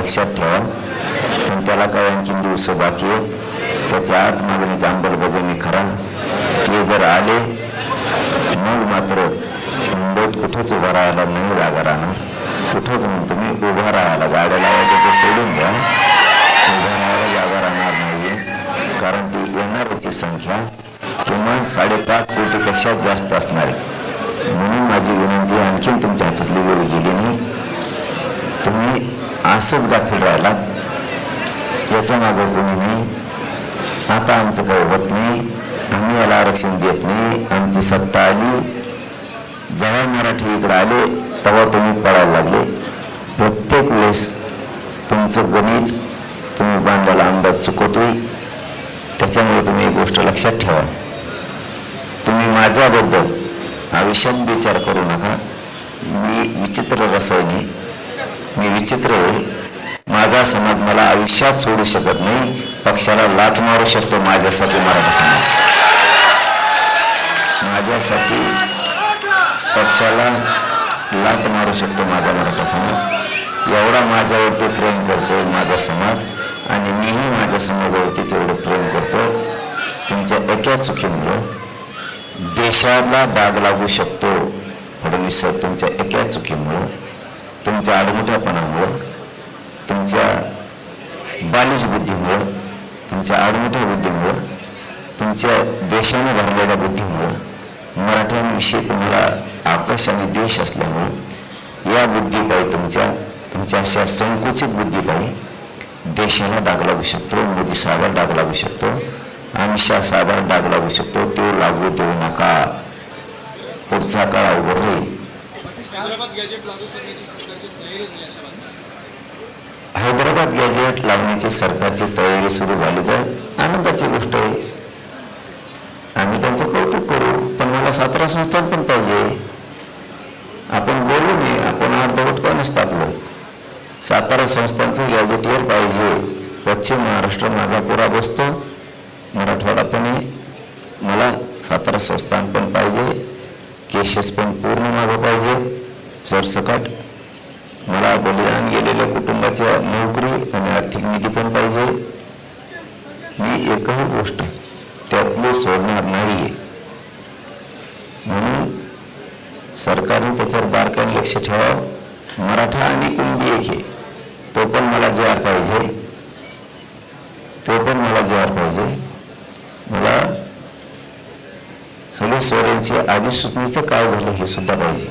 लक्षात ठेवा. पण त्याला काय आणखीन दिवस बाकी आहेत. त्याच्या आत मागणीचा अंमलबजावणी करा. ते जर आले मग मात्र मुंबईत कुठेच उभा राहायला नाही जागा राहणार. कुठंच म्हणतो मी उभा राहायला गाड्या लावायचं ते सोडून द्या. उभा राहायला जागा राहणार नाही. कारण ती येणाऱ्याची संख्या किमान 5.5 कोटीपेक्षा जास्त असणार आहे. म्हणून माझी विनंती आणखीन तुमच्या हातातली वेळ गेली नाही. तुम्ही असंच गाफील राहिलात. याच्या मागं कोणी नाही. आता आमचं काही होत नाही. आम्ही याला आरक्षण देत नाही. आमची सत्ता आली. जेव्हा मराठी इकडे आले तेव्हा तुम्ही पळायला लागले. प्रत्येक वेळेस तुमचं गणित तुम्ही बांधलेला अंदाज चुकवतोय. त्याच्यामुळे तुम्ही एक गोष्ट लक्षात ठेवा. तुम्ही माझ्याबद्दल आयुष्यात विचार करू नका. मी विचित्र रसायने, मी विचित्र आहे. माझा समाज मला आयुष्यात सोडू शकत नाही. पक्षाला लाथ मारू शकतो माझ्यासाठी मराठा समाज. माझ्यासाठी पक्षाला लाथ मारू शकतो माझा मराठा समाज. एवढा माझ्यावरती प्रेम करतो माझा समाज. आणि मीही माझ्या समाजावरती तेवढं प्रेम करतो. तुमच्या एका चुकीमुळं देशाला डाग लागू शकतो. फडणवीस साहेब, तुमच्या एका चुकीमुळं, तुमच्या आडमुठ्यापणामुळं, तुमच्या बालिश बुद्धीमुळं, तुमच्या आडमुठ्या बुद्धीमुळं, तुमच्या देशाने भरलेल्या बुद्धीमुळं, मराठ्यांविषयी तुम्हाला आकर्ष आणि द्वेष असल्यामुळं या बुद्धीपायी तुमच्या अशा संकुचित बुद्धीपायी देशाला डाग लागू शकतो. मोदी साहेबांना डाग लागू शकतो. अमित शाह साहेबांना डाग लागू शकतो. तो लागू देऊ नका. पुढचा काळ अवघड राहील. हैदराबाद गॅजेट लावण्याची सरकारची तयारी सुरू झाली तर आनंदाची गोष्ट आहे. आम्ही त्यांचं कौतुक करू. पण मला 17 संस्थान पण पाहिजे. आपण बोलू नये. आपण अर्धवट का नसतं आपलं. 17 संस्थांचं गॅजेटियर पाहिजे. पश्चिम महाराष्ट्र माझा पुरा बसतो. मराठवाडा पण आहे. मला 17 संस्थान पण पाहिजे. केसेस पण पूर्ण मागं पाहिजे सरसकट. मला बलिदान गेलेल्या कुटुंबाच्या नोकरी आणि आर्थिक निधी पण पाहिजे. मी एकही गोष्ट त्यातली सोडणार नाही. म्हणून सरकारने त्याच्यावर बारकाईने लक्ष ठेवावं. मराठा आणि कुणबी एक आहे. तो पण मला जेआर पाहिजे. तो पण मला जेआर पाहिजे. मला सगळे सोयऱ्यांची अधिसूचनेचं काय झालं हे सुद्धा पाहिजे.